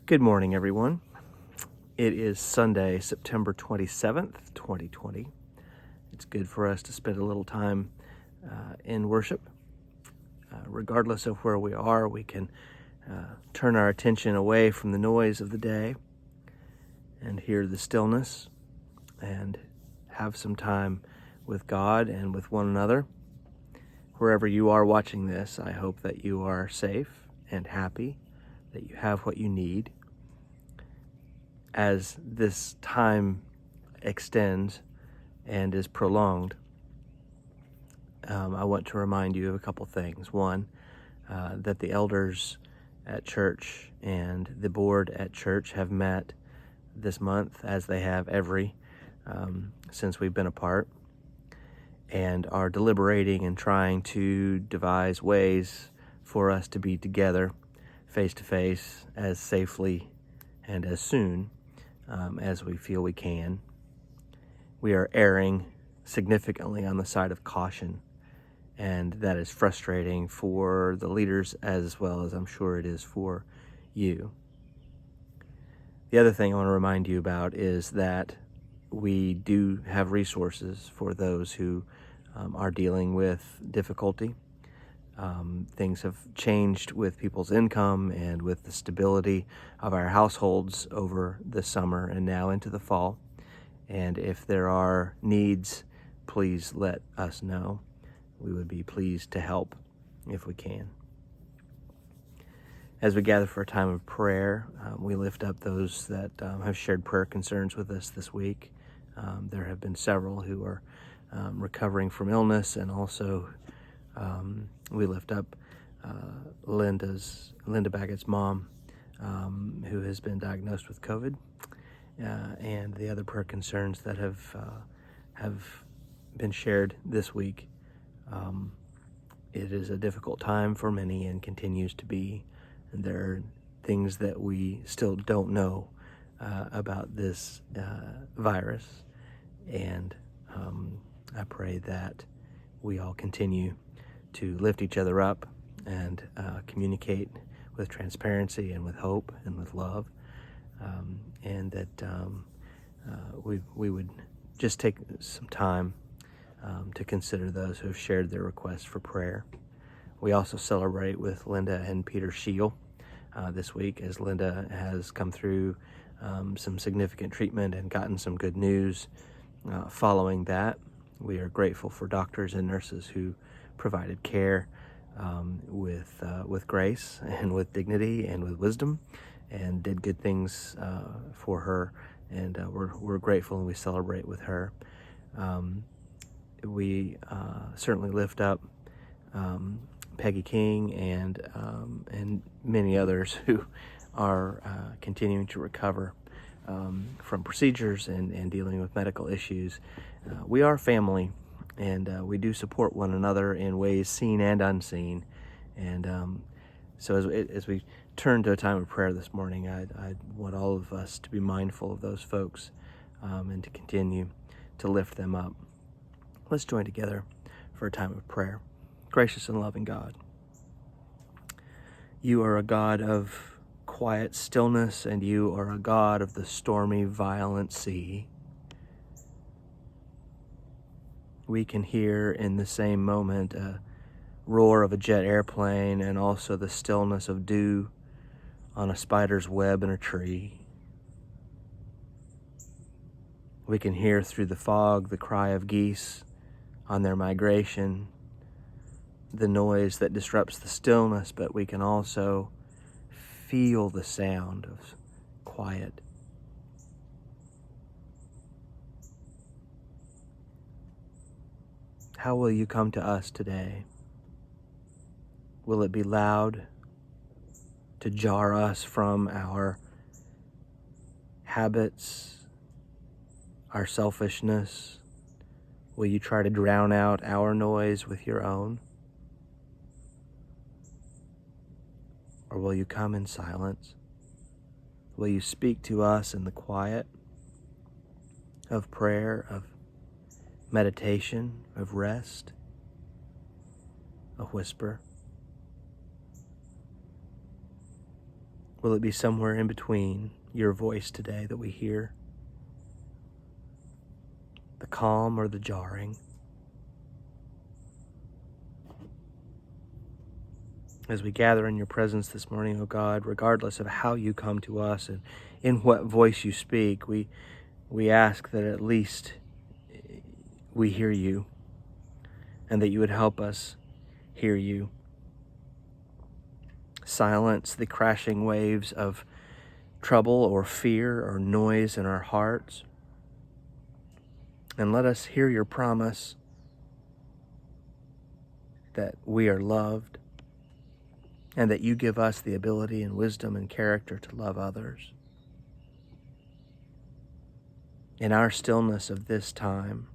Good morning, everyone. It is Sunday, September 27th, 2020. It's good for us to spend a little time in worship. Regardless of where we are, we can turn our attention away from the noise of the day and hear the stillness and have some time with God and with one another. Wherever you are watching this, I hope that you are safe and happy, that you have what you need. As this time extends and is prolonged, I want to remind you of a couple things. One, that the elders at church and the board at church have met this month, as they have every since we've been apart, and are deliberating and trying to devise ways for us to be together face to face as safely and as soon as we feel we can. We are erring significantly on the side of caution, and that is frustrating for the leaders as well as I'm sure it is for you. The other thing I want to remind you about is that we do have resources for those who are dealing with difficulty. Things have changed with people's income and with the stability of our households over the summer and now into the fall. And if there are needs, please let us know. We would be pleased to help if we can. As we gather for a time of prayer, we lift up those that have shared prayer concerns with us this week. There have been several who are recovering from illness, and also we lift up Linda Baggett's mom, who has been diagnosed with COVID, and the other prayer concerns that have been shared this week. It is a difficult time for many and continues to be, and there are things that we still don't know about this virus, and I pray that we all continue to lift each other up and communicate with transparency and with hope and with love, and that we would just take some time to consider those who have shared their requests for prayer. We also celebrate with Linda and Peter Scheel this week, as Linda has come through some significant treatment and gotten some good news following that. We are grateful for doctors and nurses who provided care with grace and with dignity and with wisdom, and did good things for her, and we're grateful and we celebrate with her. We certainly lift up Peggy King and many others who are continuing to recover from procedures and dealing with medical issues. We are family, and we do support one another in ways seen and unseen. And so as we turn to a time of prayer this morning, I want all of us to be mindful of those folks and to continue to lift them up. Let's join together for a time of prayer. Gracious and loving God, you are a God of quiet stillness, and you are a God of the stormy, violent sea. We can hear in the same moment a roar of a jet airplane and also the stillness of dew on a spider's web in a tree. We can hear through the fog the cry of geese on their migration, the noise that disrupts the stillness, but we can also feel the sound of quiet. How will you come to us today? Will it be loud to jar us from our habits, our selfishness? Will you try to drown out our noise with your own? Or will you come in silence? Will you speak to us in the quiet of prayer, of meditation, of rest, a whisper? Will it be somewhere in between your voice today that we hear? The calm or the jarring? As we gather in your presence this morning, O God, regardless of how you come to us and in what voice you speak, we ask that at least we hear you and that you would help us hear you. Silence the crashing waves of trouble or fear or noise in our hearts. And let us hear your promise that we are loved and that you give us the ability and wisdom and character to love others. In our stillness of this time,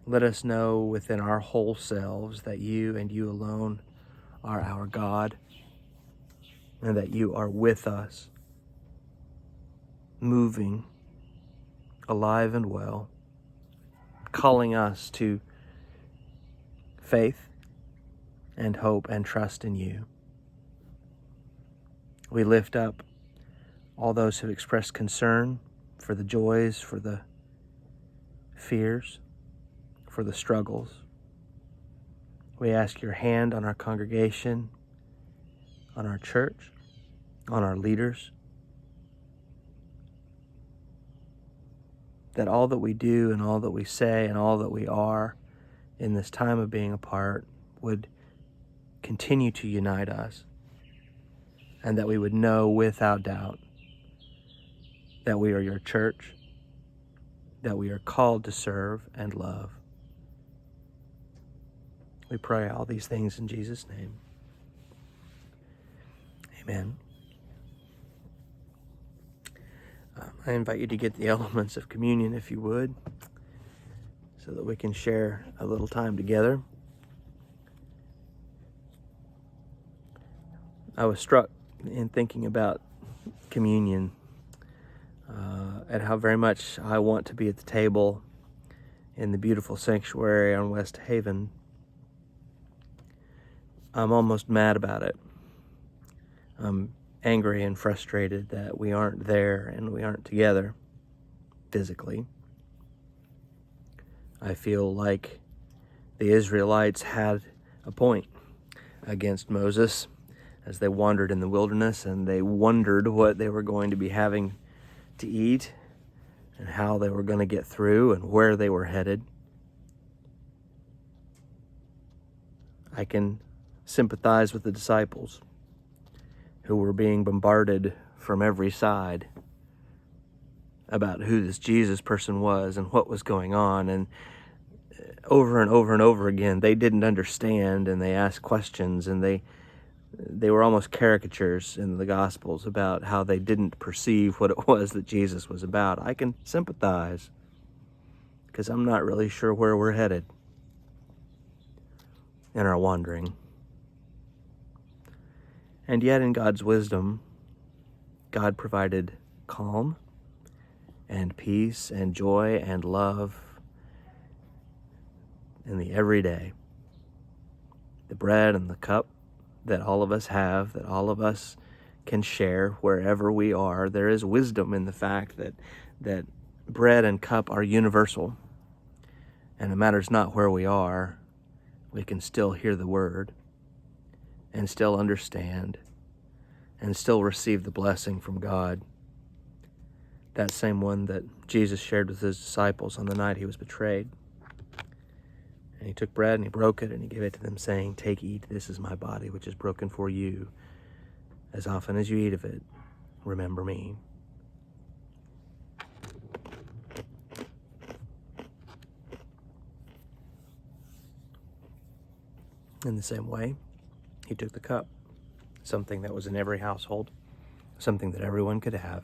let us know within our whole selves that you and you alone are our God, and that you are with us, moving, alive and well, calling us to faith and hope and trust in you. We lift up all those who express concern for the joys, for the fears, for the struggles. We ask your hand on our congregation, on our church, on our leaders, that all that we do and all that we say and all that we are in this time of being apart would continue to unite us, and that we would know without doubt that we are your church, that we are called to serve and love. We pray all these things in Jesus' name. Amen. I invite you to get the elements of communion, if you would, so that we can share a little time together. I was struck in thinking about communion at how very much I want to be at the table in the beautiful sanctuary on West Haven. I'm almost mad about it. I'm angry and frustrated that we aren't there and we aren't together physically. I feel like the Israelites had a point against Moses as they wandered in the wilderness, and they wondered what they were going to be having to eat and how they were going to get through and where they were headed. I can sympathize with the disciples who were being bombarded from every side about who this Jesus person was and what was going on. And over and over and over again, they didn't understand, and they asked questions, and they were almost caricatures in the Gospels about how they didn't perceive what it was that Jesus was about. I can sympathize because I'm not really sure where we're headed in our wandering. And yet in God's wisdom, God provided calm and peace and joy and love in the everyday. The bread and the cup that all of us have, that all of us can share wherever we are. There is wisdom in the fact that bread and cup are universal. And it matters not where we are, we can still hear the word and still understand and still receive the blessing from God. That same one that Jesus shared with his disciples on the night he was betrayed. And he took bread and he broke it and he gave it to them, saying, "Take, eat, this is my body, which is broken for you. As often as you eat of it, remember me." In the same way, he took the cup, something that was in every household, something that everyone could have.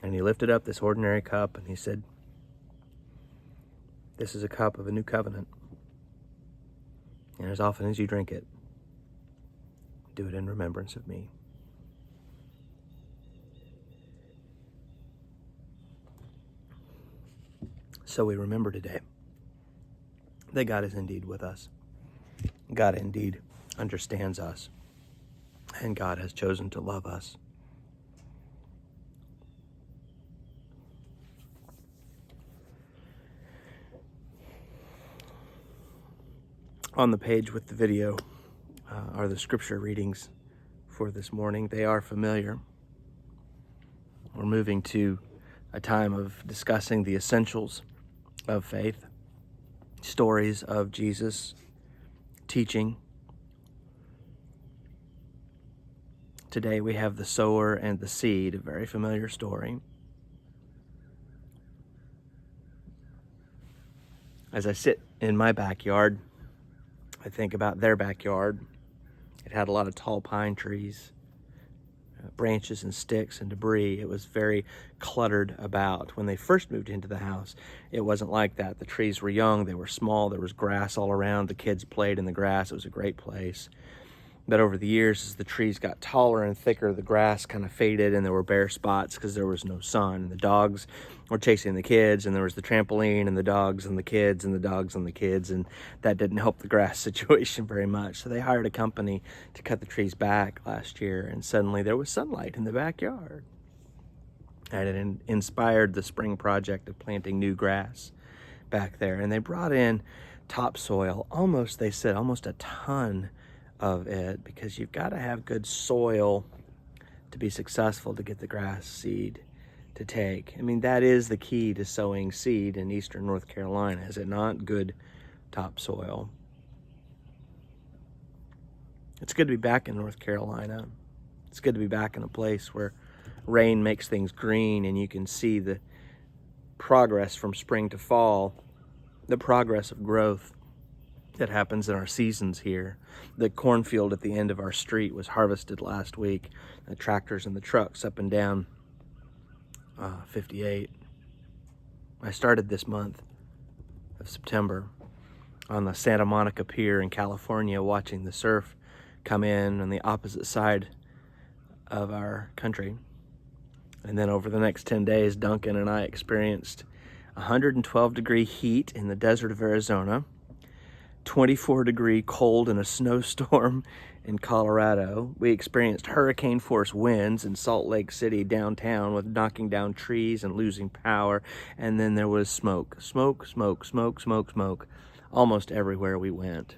And he lifted up this ordinary cup and he said, "This is a cup of a new covenant. And as often as you drink it, do it in remembrance of me." So we remember today that God is indeed with us. God indeed understands us and God has chosen to love us. On the page with the video are the scripture readings for this morning. They are familiar. We're moving to a time of discussing the essentials of faith, stories of Jesus teaching. Today we have the sower and the seed, a very familiar story. As I sit in my backyard, I think about their backyard. It had a lot of tall pine trees, branches and sticks and debris. It was very cluttered about. When they first moved into the house, it wasn't like that. The trees were young, they were small, there was grass all around. The kids played in the grass. It was a great place. But over the years, as the trees got taller and thicker, the grass kind of faded and there were bare spots because there was no sun. And the dogs were chasing the kids, and there was the trampoline and the dogs and the kids and the dogs and the kids, and that didn't help the grass situation very much. So they hired a company to cut the trees back last year, and suddenly there was sunlight in the backyard. And it inspired the spring project of planting new grass back there. And they brought in topsoil, they said almost a ton of it, because you've got to have good soil to be successful to get the grass seed to take. I mean, that is the key to sowing seed in eastern North Carolina, is it not? Good topsoil. It's good to be back in North Carolina. It's good to be back in a place where rain makes things green and you can see the progress from spring to fall, the progress of growth that happens in our seasons here. The cornfield at the end of our street was harvested last week. The tractors and the trucks up and down 58. I started this month of September on the Santa Monica Pier in California, watching the surf come in on the opposite side of our country. And then over the next 10 days, Duncan and I experienced 112-degree heat in the desert of Arizona, 24-degree cold in a snowstorm in Colorado. We experienced hurricane-force winds in Salt Lake City downtown, with knocking down trees and losing power. And then there was smoke, almost everywhere we went.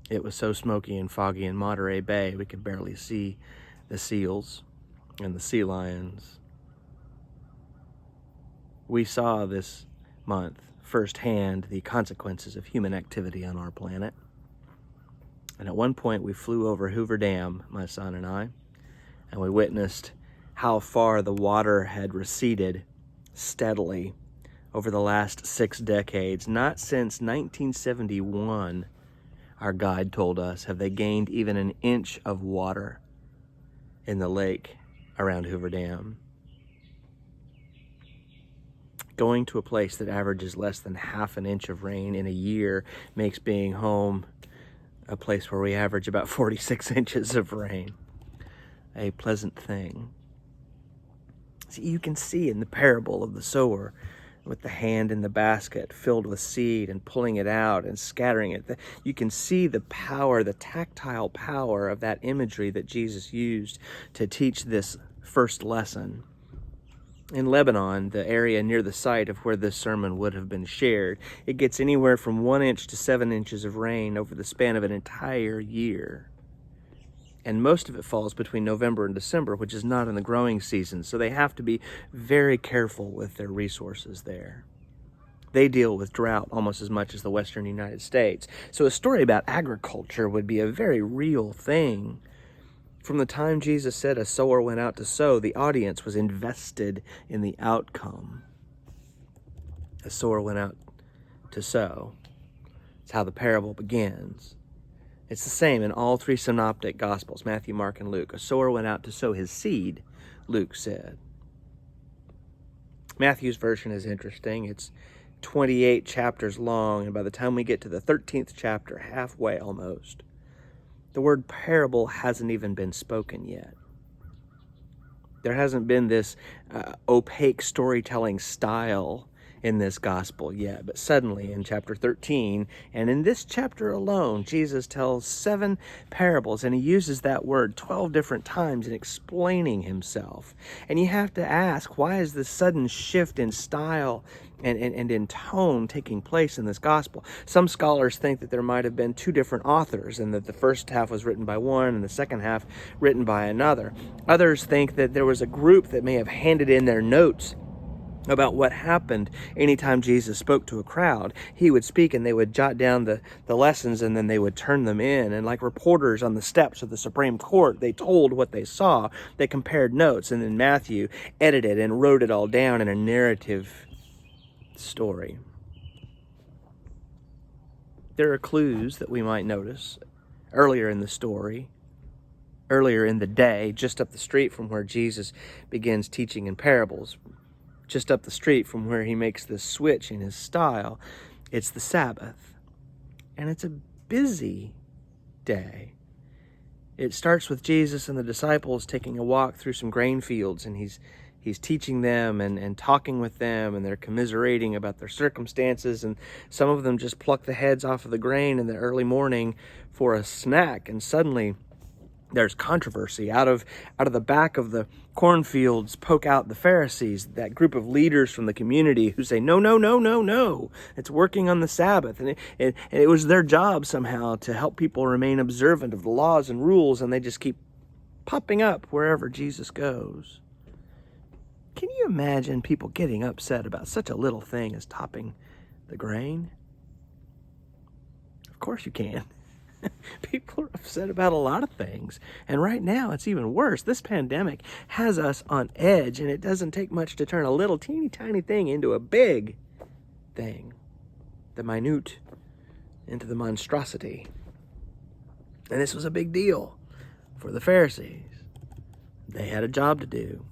It was so smoky and foggy in Monterey Bay, we could barely see the seals and the sea lions. We saw this month firsthand the consequences of human activity on our planet. And at one point we flew over Hoover Dam, my son and I, and we witnessed how far the water had receded steadily over the last 6 decades. Not since 1971, our guide told us, have they gained even an inch of water in the lake around Hoover Dam. Going to a place that averages less than half an inch of rain in a year makes being home a place where we average about 46 inches of rain a pleasant thing. See, you can see in the parable of the sower, with the hand in the basket filled with seed and pulling it out and scattering it, you can see the power, the tactile power of that imagery that Jesus used to teach this first lesson. In Lebanon, the area near the site of where this sermon would have been shared, it gets anywhere from 1 inch to 7 inches of rain over the span of an entire year. And most of it falls between November and December, which is not in the growing season, so they have to be very careful with their resources there. They deal with drought almost as much as the western United States. So a story about agriculture would be a very real thing. From the time Jesus said a sower went out to sow, the audience was invested in the outcome. A sower went out to sow. It's how the parable begins. It's the same in all 3 synoptic gospels, Matthew, Mark, and Luke. A sower went out to sow his seed, Luke said. Matthew's version is interesting. It's 28 chapters long, and by the time we get to the 13th chapter, halfway almost, the word parable hasn't even been spoken yet. There hasn't been this opaque storytelling style in this gospel yet. But suddenly in chapter 13, and in this chapter alone, Jesus tells 7 parables, and he uses that word 12 different times in explaining himself. And you have to ask, why is this sudden shift in style and in tone taking place in this gospel? Some scholars think that there might have been 2 different authors, and that the first half was written by one and the second half written by another. Others think that there was a group that may have handed in their notes about what happened anytime Jesus spoke to a crowd. He would speak and they would jot down the lessons, and then they would turn them in. And like reporters on the steps of the Supreme Court, they told what they saw. They compared notes, and then Matthew edited and wrote it all down in a narrative story. There are clues that we might notice earlier in the story, earlier in the day, just up the street from where Jesus begins teaching in parables. Just up the street from where he makes this switch in his style. It's the Sabbath. And it's a busy day. It starts with Jesus and the disciples taking a walk through some grain fields, and he's teaching them and talking with them, and they're commiserating about their circumstances, and some of them just pluck the heads off of the grain in the early morning for a snack, and suddenly there's controversy. Out of the back of the cornfields poke out the Pharisees, that group of leaders from the community who say, no, it's working on the Sabbath. And it was their job somehow to help people remain observant of the laws and rules, and they just keep popping up wherever Jesus goes. Can you imagine people getting upset about such a little thing as topping the grain? Of course you can. People are upset about a lot of things. And right now, it's even worse. This pandemic has us on edge, and it doesn't take much to turn a little teeny tiny thing into a big thing. The minute into the monstrosity. And this was a big deal for the Pharisees. They had a job to do,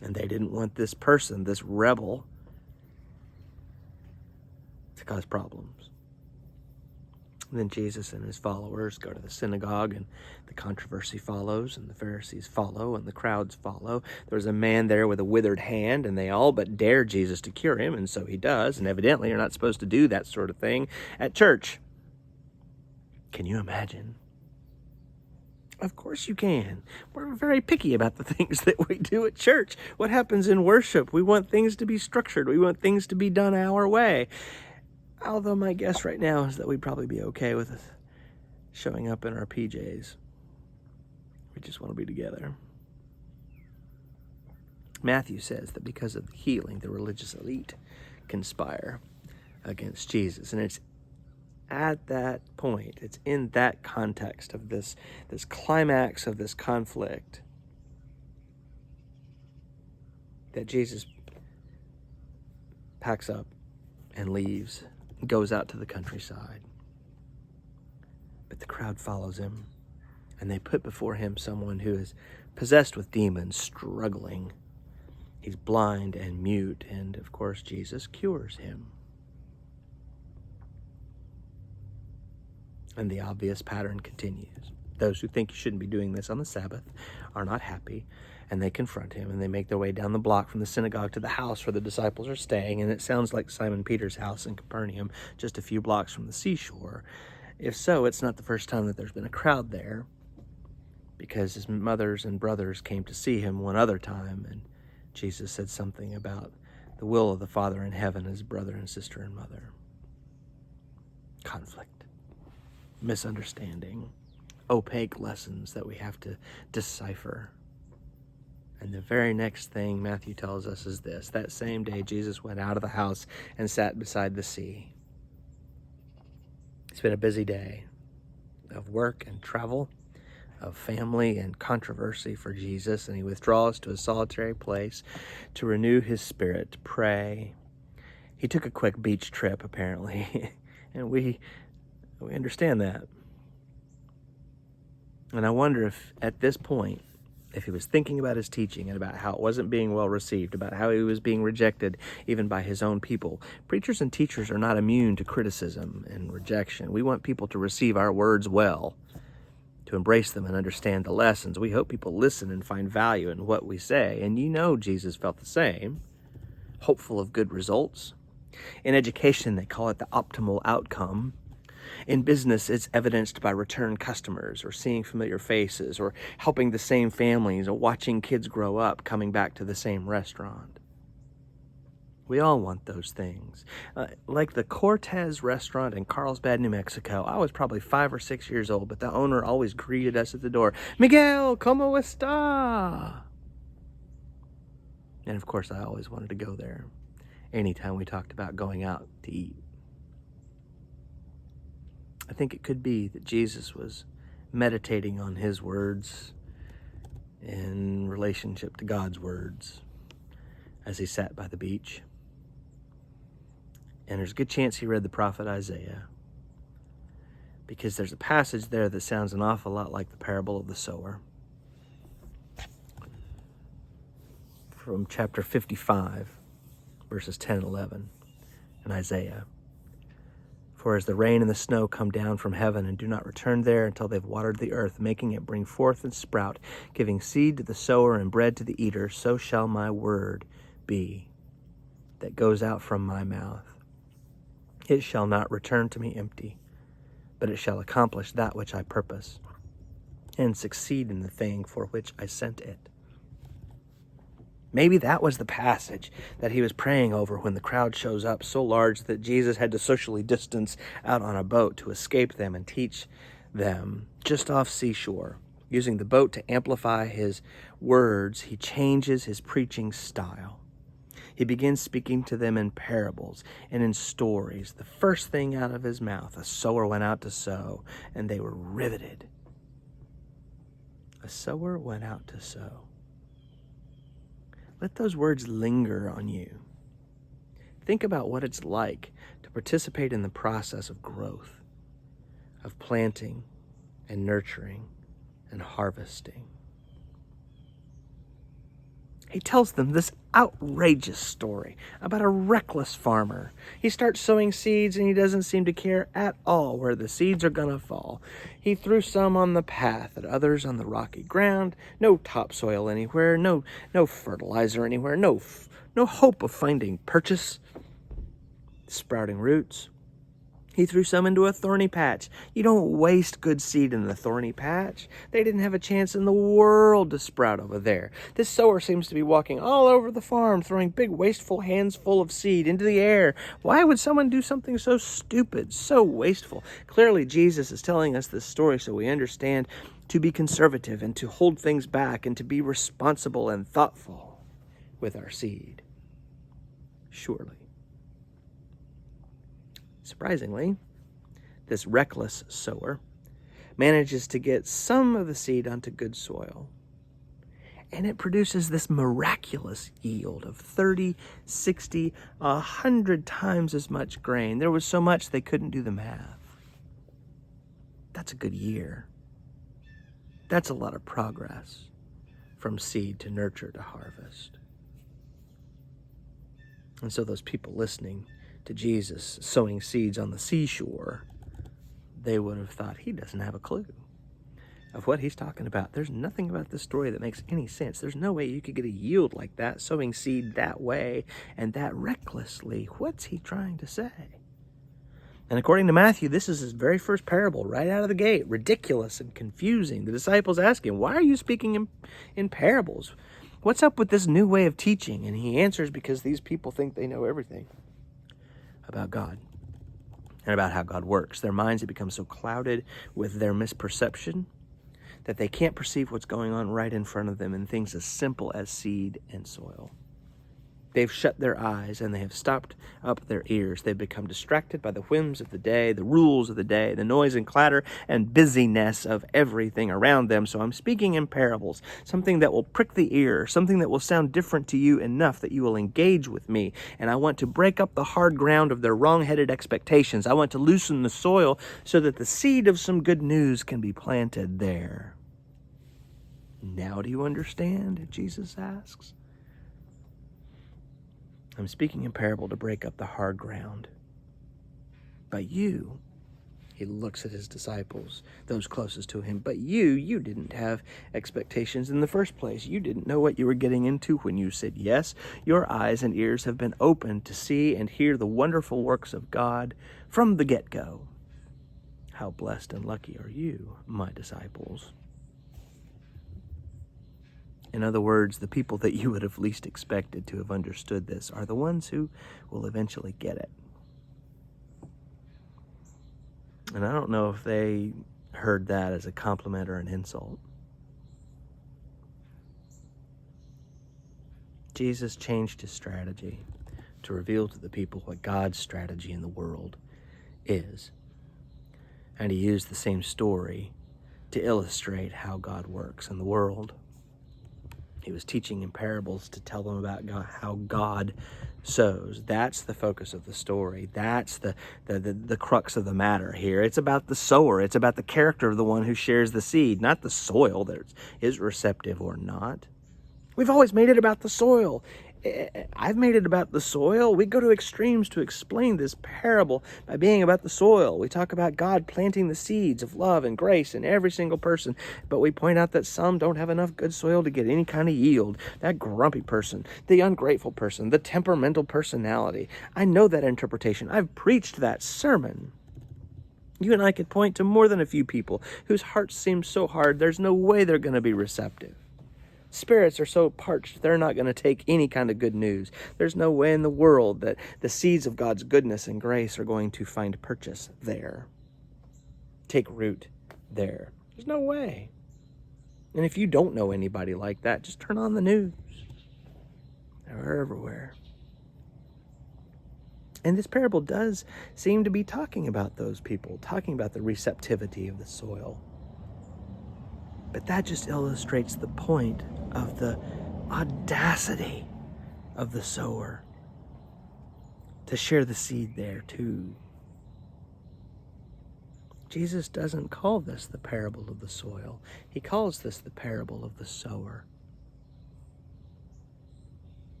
and they didn't want this person, this rebel, to cause problems. And then Jesus and his followers go to the synagogue, and the controversy follows, and the Pharisees follow, and the crowds follow. There's a man there with a withered hand, and they all but dare Jesus to cure him, and so he does. And evidently you're not supposed to do that sort of thing at church. Can you imagine? Of course you can. We're very picky about the things that we do at church. What happens in worship? We want things to be structured. We want things to be done our way. Although my guess right now is that we'd probably be okay with us showing up in our PJs. We just want to be together. Matthew says that because of the healing, the religious elite conspire against Jesus. And it's at that point, it's in that context of this climax of this conflict that Jesus packs up and leaves. Goes out to the countryside. But the crowd follows him, and they put before him someone who is possessed with demons, struggling. He's blind and mute, and of course Jesus cures him. And the obvious pattern continues. Those who think you shouldn't be doing this on the Sabbath are not happy, and they confront him, and they make their way down the block from the synagogue to the house where the disciples are staying, and it sounds like Simon Peter's house in Capernaum, just a few blocks from the seashore. If so, it's not the first time that there's been a crowd there, because his mothers and brothers came to see him one other time, and Jesus said something about the will of the Father in heaven, his brother and sister and mother. Conflict, misunderstanding, opaque lessons that we have to decipher. And the very next thing Matthew tells us is this: that same day Jesus went out of the house and sat beside the sea. It's been a busy day of work and travel, of family and controversy for Jesus, and he withdraws to a solitary place to renew his spirit, to pray. He took a quick beach trip, apparently, and we understand that. And I wonder if at this point, if he was thinking about his teaching and about how it wasn't being well received, about how he was being rejected even by his own people. Preachers and teachers are not immune to criticism and rejection. We want people to receive our words well, to embrace them and understand the lessons. We hope people listen and find value in what we say. And you know Jesus felt the same, hopeful of good results, In education, they call it the optimal outcome. In business, it's evidenced by return customers or seeing familiar faces or helping the same families or watching kids grow up coming back to the same restaurant. We all want those things. Like the Cortez restaurant in Carlsbad, New Mexico. I was probably 5 or 6 years old, but the owner always greeted us at the door, "Miguel, ¿cómo está?" And of course, I always wanted to go there anytime we talked about going out to eat. I think it could be that Jesus was meditating on his words in relationship to God's words as he sat by the beach. And there's a good chance he read the prophet Isaiah, because there's a passage there that sounds an awful lot like the parable of the sower. From chapter 55, verses 10 and 11 in Isaiah. "For as the rain and the snow come down from heaven and do not return there until they've watered the earth, making it bring forth and sprout, giving seed to the sower and bread to the eater, so shall my word be that goes out from my mouth. It shall not return to me empty, but it shall accomplish that which I purpose, and succeed in the thing for which I sent it." Maybe that was the passage that he was praying over when the crowd shows up so large that Jesus had to socially distance out on a boat to escape them and teach them just off seashore. Using the boat to amplify his words, he changes his preaching style. He begins speaking to them in parables and in stories. The first thing out of his mouth, a sower went out to sow, and they were riveted. A sower went out to sow. Let those words linger on you. Think about what it's like to participate in the process of growth, of planting and nurturing and harvesting. He tells them this outrageous story about a reckless farmer. He starts sowing seeds and he doesn't seem to care at all where the seeds are going to fall. He threw some on the path and others on the rocky ground. No topsoil anywhere, no fertilizer anywhere, no hope of finding purchase. Sprouting roots. He threw some into a thorny patch. You don't waste good seed in the thorny patch. They didn't have a chance in the world to sprout over there. This sower seems to be walking all over the farm, throwing big wasteful hands full of seed into the air. Why would someone do something so stupid, so wasteful? Clearly, Jesus is telling us this story so we understand to be conservative and to hold things back and to be responsible and thoughtful with our seed. Surely. Surprisingly, this reckless sower manages to get some of the seed onto good soil. And it produces this miraculous yield of 30, 60, 100 times as much grain. There was so much they couldn't do the math. That's a good year. That's a lot of progress from seed to nurture to harvest. And so those people listening to Jesus sowing seeds on the seashore, they would have thought he doesn't have a clue of what he's talking about. There's nothing about this story that makes any sense. There's no way you could get a yield like that, sowing seed that way and that recklessly. What's he trying to say? And according to Matthew, this is his very first parable right out of the gate. Ridiculous and confusing. The disciples ask him, "Why are you speaking in parables? What's up with this new way of teaching?" And he answers, because these people think they know everything about God and about how God works. Their minds have become so clouded with their misperception that they can't perceive what's going on right in front of them in things as simple as seed and soil. They've shut their eyes and they have stopped up their ears. They've become distracted by the whims of the day, the rules of the day, the noise and clatter and busyness of everything around them. So I'm speaking in parables, something that will prick the ear, something that will sound different to you enough that you will engage with me. And I want to break up the hard ground of their wrong-headed expectations. I want to loosen the soil so that the seed of some good news can be planted there. Now do you understand? Jesus asks. I'm speaking in parable to break up the hard ground. But you He looks at his disciples, those closest to him. But you didn't have expectations in the first place. You didn't know what you were getting into when you said yes. Your eyes and ears have been opened to see and hear the wonderful works of God from the get-go. How blessed and lucky are you, my disciples? In other words, the people that you would have least expected to have understood this are the ones who will eventually get it. And I don't know if they heard that as a compliment or an insult. Jesus changed his strategy to reveal to the people what God's strategy in the world is. And he used the same story to illustrate how God works in the world. He was teaching in parables to tell them about God, how God sows. That's the focus of the story. That's the crux of the matter here. It's about the sower. It's about the character of the one who shares the seed, not the soil that is receptive or not. We've always made it about the soil. I've made it about the soil. We go to extremes to explain this parable by being about the soil. We talk about God planting the seeds of love and grace in every single person, but we point out that some don't have enough good soil to get any kind of yield. That grumpy person, the ungrateful person, the temperamental personality. I know that interpretation. I've preached that sermon. You and I could point to more than a few people whose hearts seem so hard, there's no way they're going to be receptive. Spirits are so parched, they're not going to take any kind of good news. There's no way in the world that the seeds of God's goodness and grace are going to find purchase there, take root there. There's no way. And if you don't know anybody like that, just turn on the news. They're everywhere. And this parable does seem to be talking about those people, talking about the receptivity of the soil. But that just illustrates the point of the audacity of the sower to share the seed there too. Jesus doesn't call this the parable of the soil. He calls this the parable of the sower.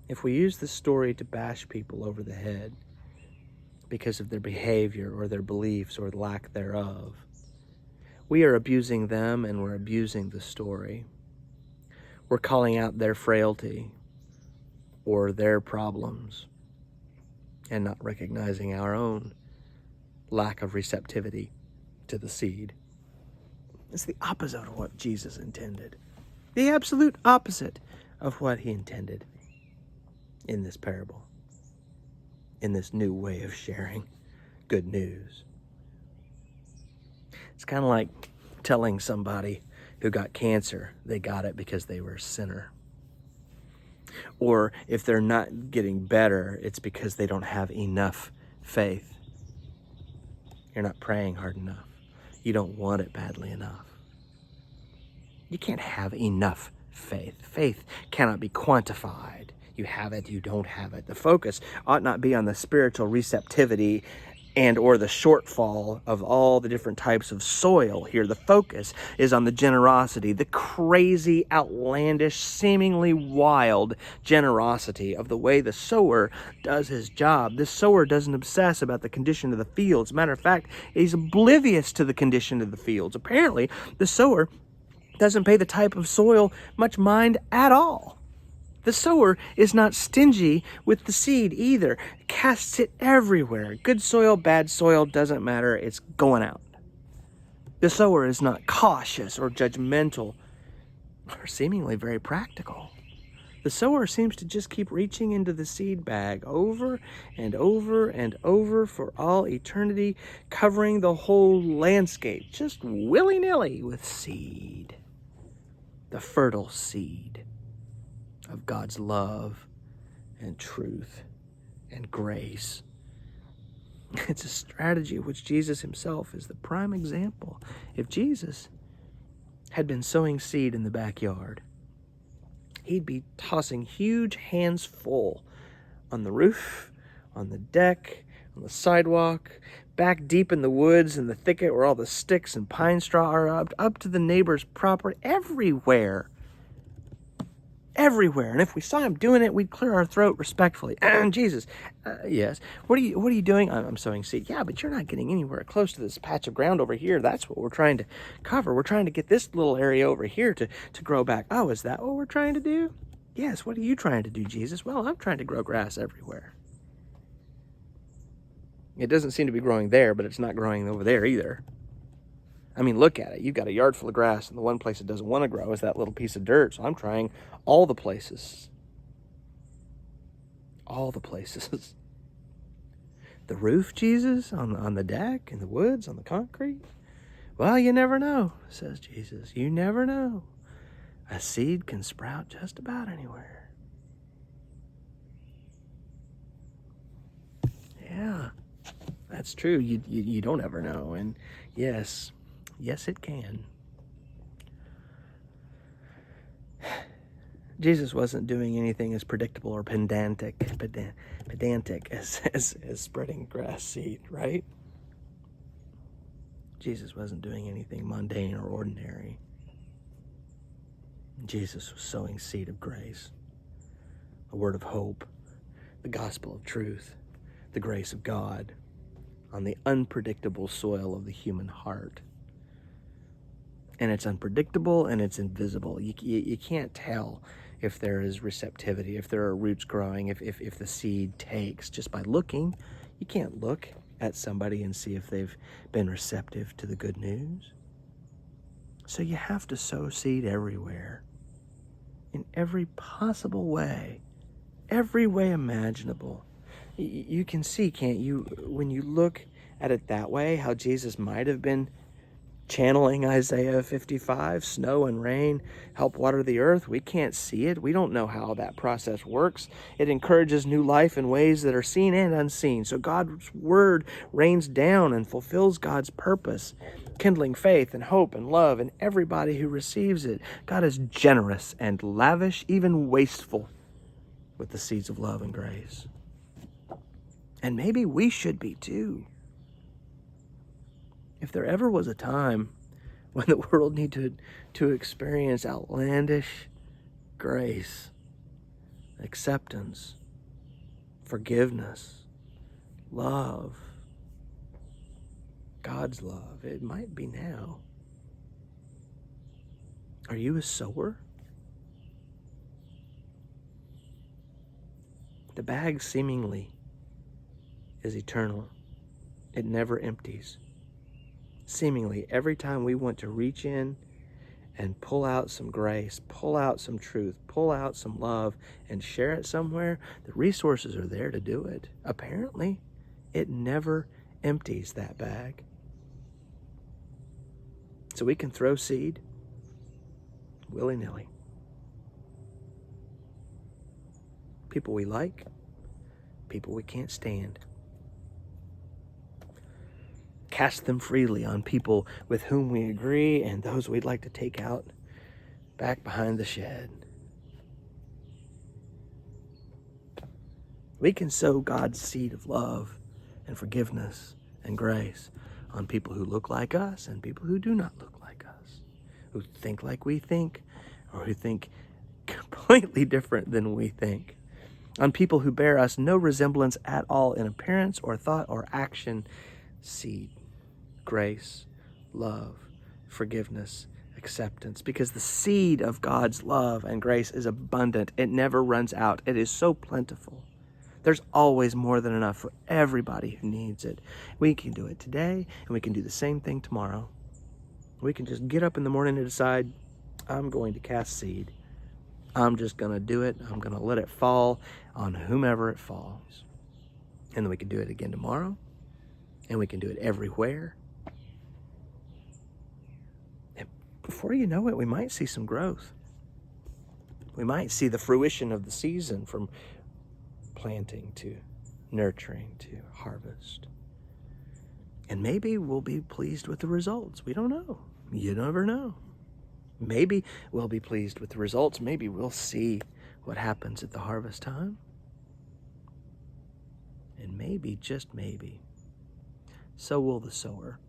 If we use this story to bash people over the head because of their behavior or their beliefs or lack thereof, we are abusing them and we're abusing the story. We're calling out their frailty or their problems and not recognizing our own lack of receptivity to the seed. It's the opposite of what Jesus intended. The absolute opposite of what he intended in this parable, in this new way of sharing good news. It's kind of like telling somebody who got cancer they got it because they were a sinner. Or if they're not getting better, it's because they don't have enough faith. You're not praying hard enough. You don't want it badly enough. You can't have enough faith. Faith cannot be quantified. You have it, you don't have it. The focus ought not be on the spiritual receptivity and or the shortfall of all the different types of soil here. The focus is on the generosity, the crazy, outlandish, seemingly wild generosity of the way the sower does his job. This sower doesn't obsess about the condition of the fields. Matter of fact, he's oblivious to the condition of the fields. Apparently, the sower doesn't pay the type of soil much mind at all. The sower is not stingy with the seed either. Casts it everywhere. Good soil, bad soil, doesn't matter. It's going out. The sower is not cautious or judgmental or seemingly very practical. The sower seems to just keep reaching into the seed bag over and over and over for all eternity, covering the whole landscape, just willy-nilly with seed. The fertile seed of God's love and truth and grace. It's a strategy of which Jesus himself is the prime example. If Jesus had been sowing seed in the backyard, he'd be tossing huge hands full on the roof, on the deck, on the sidewalk, back deep in the woods and the thicket where all the sticks and pine straw are up to the neighbor's property, everywhere. everywhere. And if we saw him doing it, we'd clear our throat respectfully. Jesus, yes. What are you doing? I'm sowing seed. Yeah, but you're not getting anywhere close to this patch of ground over here. That's what we're trying to cover. We're trying to get this little area over here to grow back. Oh, is that what we're trying to do? Yes. What are you trying to do, Jesus? Well, I'm trying to grow grass everywhere. It doesn't seem to be growing there, but it's not growing over there either. I mean, look at it. You've got a yard full of grass, and the one place it doesn't want to grow is that little piece of dirt. So I'm trying all the places. All the places. The roof, Jesus, on the deck, in the woods, on the concrete. Well, you never know, says Jesus. You never know. A seed can sprout just about anywhere. Yeah, that's true. You don't ever know. And yes, it can. Jesus wasn't doing anything as predictable or pedantic as spreading grass seed, right? Jesus wasn't doing anything mundane or ordinary. Jesus was sowing seed of grace, a word of hope, the gospel of truth, the grace of God on the unpredictable soil of the human heart. And it's unpredictable and it's invisible. You can't tell if there is receptivity, if there are roots growing, if the seed takes just by looking. You can't look at somebody and see if they've been receptive to the good news. So you have to sow seed everywhere, in every possible way, every way imaginable. You can see, can't you, when you look at it that way, how Jesus might have been channeling Isaiah 55, snow and rain help water the earth. We can't see it. We don't know how that process works. It encourages new life in ways that are seen and unseen. So God's word rains down and fulfills God's purpose, kindling faith and hope and love in everybody who receives it. God is generous and lavish, even wasteful, with the seeds of love and grace. And maybe we should be too. If there ever was a time when the world needed to experience outlandish grace, acceptance, forgiveness, love, God's love, it might be now. Are you a sower? The bag seemingly is eternal. It never empties. Seemingly, every time we want to reach in and pull out some grace, pull out some truth, pull out some love, and share it somewhere, the resources are there to do it. Apparently, it never empties, that bag. So we can throw seed willy-nilly. People we like, people we can't stand. Cast them freely on people with whom we agree and those we'd like to take out back behind the shed. We can sow God's seed of love and forgiveness and grace on people who look like us and people who do not look like us, who think like we think or who think completely different than we think, on people who bear us no resemblance at all in appearance or thought or action. Seed, grace, love, forgiveness, acceptance, because the seed of God's love and grace is abundant. It never runs out. It is so plentiful. There's always more than enough for everybody who needs it. We can do it today, and we can do the same thing tomorrow. We can just get up in the morning and decide, I'm going to cast seed. I'm just going to do it. I'm going to let it fall on whomever it falls. And then we can do it again tomorrow, and we can do it everywhere. And before you know it, we might see some growth. We might see the fruition of the season, from planting to nurturing to harvest. And maybe we'll be pleased with the results. We don't know. You never know. Maybe we'll be pleased with the results. Maybe we'll see what happens at the harvest time. And maybe, just maybe, so will the sower.